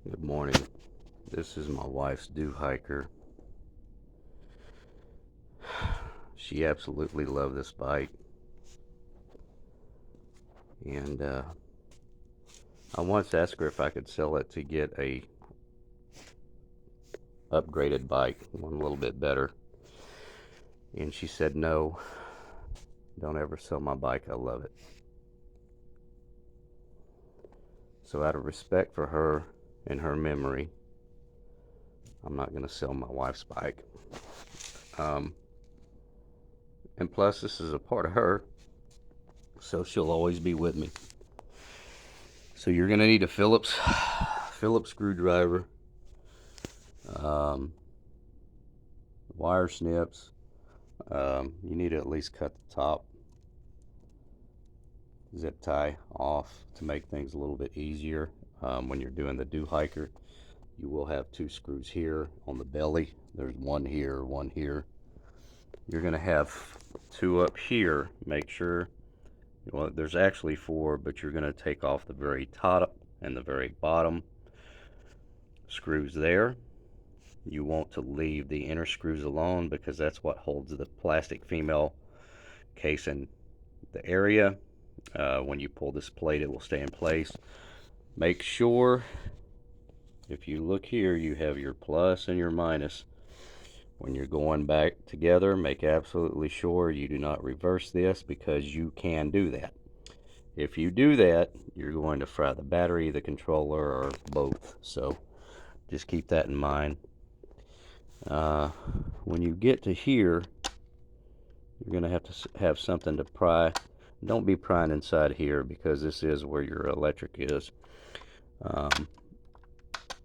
Good morning. This is my wife's Dohiker. She absolutely loved this bike, and I once asked her if I could sell it to get a upgraded bike, one a little bit better, and she said no. Don't ever sell my bike. I love it. So out of respect for her and her memory, I'm not going to sell my wife's bike. Um, and plus, this is a part of her, so she'll always be with me. So you're going to need a Phillips screwdriver, um, wire snips. You need to at least cut the top zip tie off to make things a little bit easier. When you're doing the Dohiker, you will have two screws here on the belly. There's one here, one here. You're going to have two up here. Make sure, well, there's actually four, but you're going to take off the very top and the very bottom screws there. You want to leave the inner screws alone because that's what holds the plastic female case in the area. When you pull this plate, it will stay in place. Make sure, if you look here, you have your plus and your minus. When you're going back together, make absolutely sure you do not reverse this because you can do that. If you do that, you're going to fry the battery, the controller, or both. So just keep that in mind. When you get to here, you're going to have something to pry. Don't be prying inside here because this is where your electric is.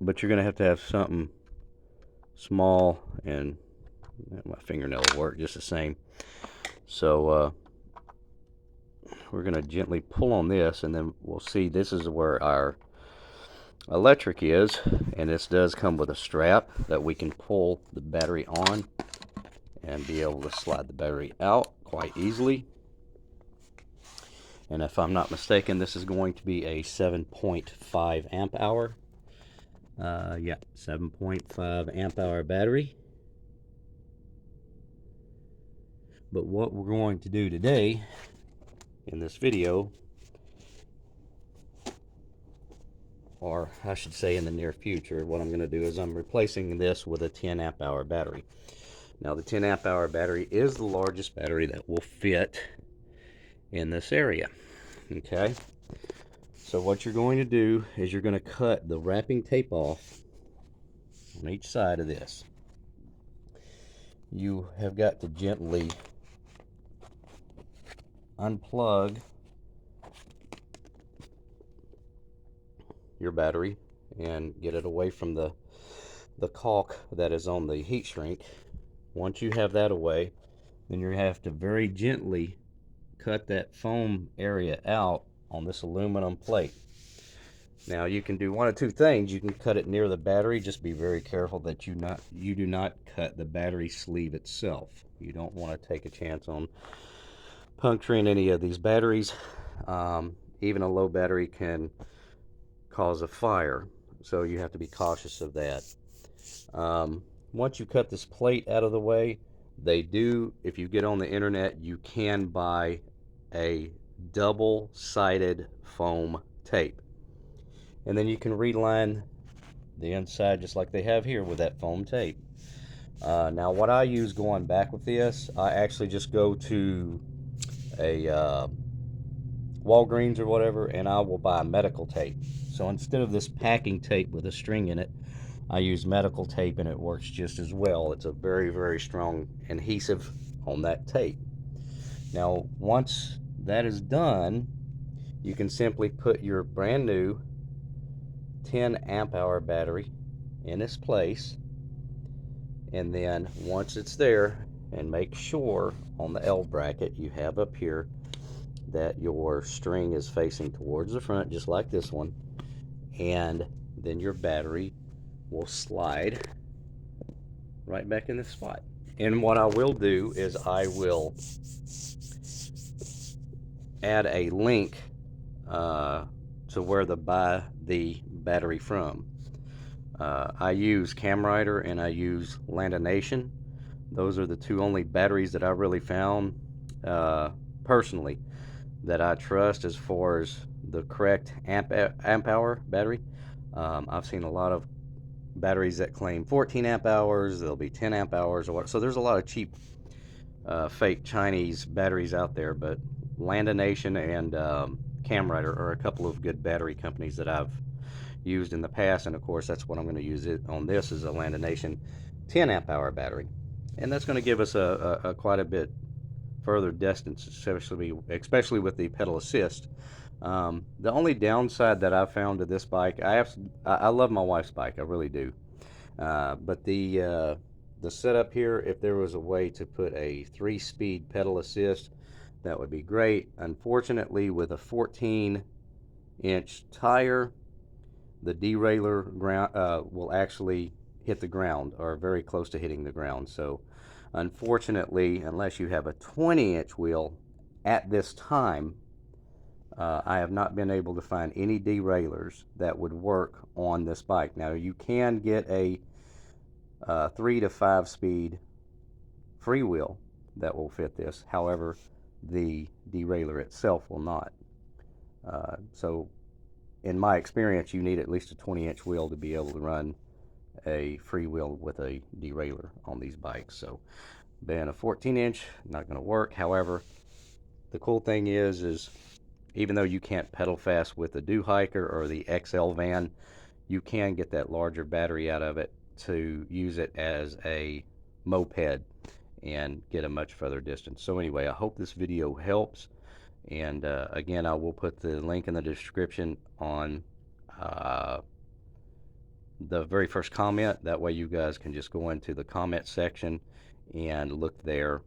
But you're going to have something small, and my fingernail will work just the same. So we're going to gently pull on this, and then we'll see this is where our electric is, and this does come with a strap that we can pull the battery on and be able to slide the battery out quite easily. And if I'm not mistaken, this is going to be a 7.5 amp hour. Yeah, 7.5 amp hour battery. But what we're going to do today in this video, or I should say in the near future, what I'm going to do is I'm replacing this with a 10 amp hour battery. Now the 10 amp hour battery is the largest battery that will fit in this area. Okay, so what you're going to do is you're going to cut the wrapping tape off on each side of this. You have got to gently unplug your battery and get it away from the caulk that is on the heat shrink. Once you have that away, then you have to very gently cut that foam area out on this aluminum plate. Now you can do one of two things. You can cut it near the battery. Just be very careful that you do not cut the battery sleeve itself. You don't want to take a chance on puncturing any of these batteries. Even a low battery can cause a fire, so you have to be cautious of that. Once you cut this plate out of the way, they do, if you get on the internet, you can buy a double-sided foam tape, and then you can reline the inside just like they have here with that foam tape. Now what I use going back with this, I actually just go to a Walgreens or whatever, and I will buy medical tape. So instead of this packing tape with a string in it, I use medical tape, and it works just as well. It's a very, very strong adhesive on that tape. Now, once that is done, you can simply put your brand new 10 amp hour battery in its place, and then once it's there, and make sure on the L bracket you have up here that your string is facing towards the front, just like this one, and then your battery will slide right back in this spot. And what I will do is I will add a link to where to buy the battery from. I use Camrider and I use Nation. Those are the two only batteries that I really found personally that I trust as far as the correct amp hour battery. I've seen a lot of batteries that claim 14 amp hours, they'll be 10 amp hours or what. So there's a lot of cheap fake Chinese batteries out there, but Nation and Camrider are a couple of good battery companies that I've used in the past, and of course that's what I'm going to use it on. This is a Nation 10 amp hour battery, and that's going to give us a quite a bit further distance, especially with the pedal assist. The only downside that I found to this bike, I love my wife's bike, I really do. But the setup here, if there was a way to put a 3-speed pedal assist, that would be great. Unfortunately, with a 14-inch tire, the derailleur will actually hit the ground, or very close to hitting the ground. So unfortunately, unless you have a 20-inch wheel at this time, I have not been able to find any derailleurs that would work on this bike. Now, you can get a 3 to 5 speed freewheel that will fit this. However, the derailleur itself will not. So in my experience, you need at least a 20-inch wheel to be able to run a freewheel with a derailleur on these bikes. So being a 14-inch, not going to work. However, the cool thing is even though you can't pedal fast with the Dohiker or the Exlvan, you can get that larger battery out of it to use it as a moped and get a much further distance. So anyway, I hope this video helps, and again, I will put the link in the description on the very first comment. That way you guys can just go into the comment section and look there,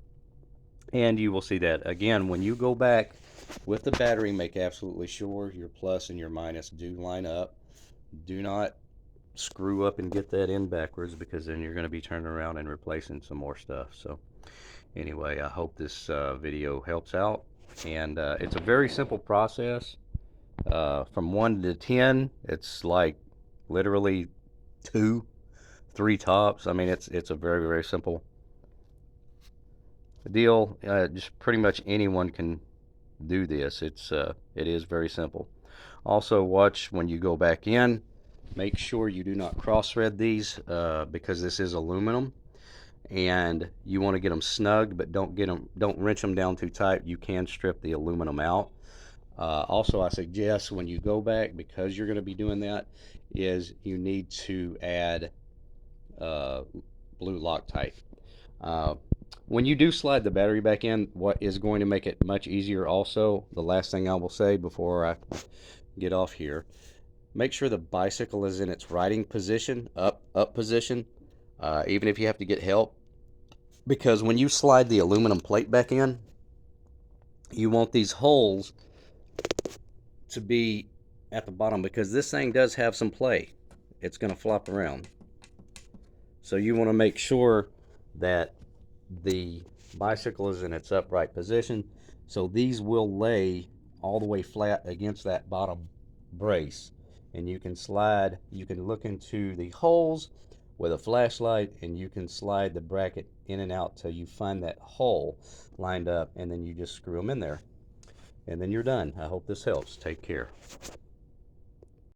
and you will see that. Again, when you go back with the battery, make absolutely sure your plus and your minus do line up. Do not screw up and get that in backwards, because then you're going to be turning around and replacing some more stuff. So anyway, I hope this video helps out, and it's a very simple process. From 1 to 10, it's like literally 2, 3 tops. I mean, it's a very, very simple deal. Just pretty much anyone can do this. It is very simple. Also, watch when you go back in. Make sure you do not cross thread these, because this is aluminum, and you want to get them snug, but don't wrench them down too tight. You can strip the aluminum out. Also, I suggest when you go back, because you're going to be doing that, is you need to add blue Loctite. When you do slide the battery back in, what is going to make it much easier also, the last thing I will say before I get off here, make sure the bicycle is in its riding position, up position, even if you have to get help, because when you slide the aluminum plate back in, you want these holes to be at the bottom, because this thing does have some play. It's going to flop around. So you want to make sure that the bicycle is in its upright position. So these will lay all the way flat against that bottom brace, and you can slide, you can look into the holes with a flashlight, and you can slide the bracket in and out till you find that hole lined up, and then you just screw them in there, and then you're done. I hope this helps. Take care.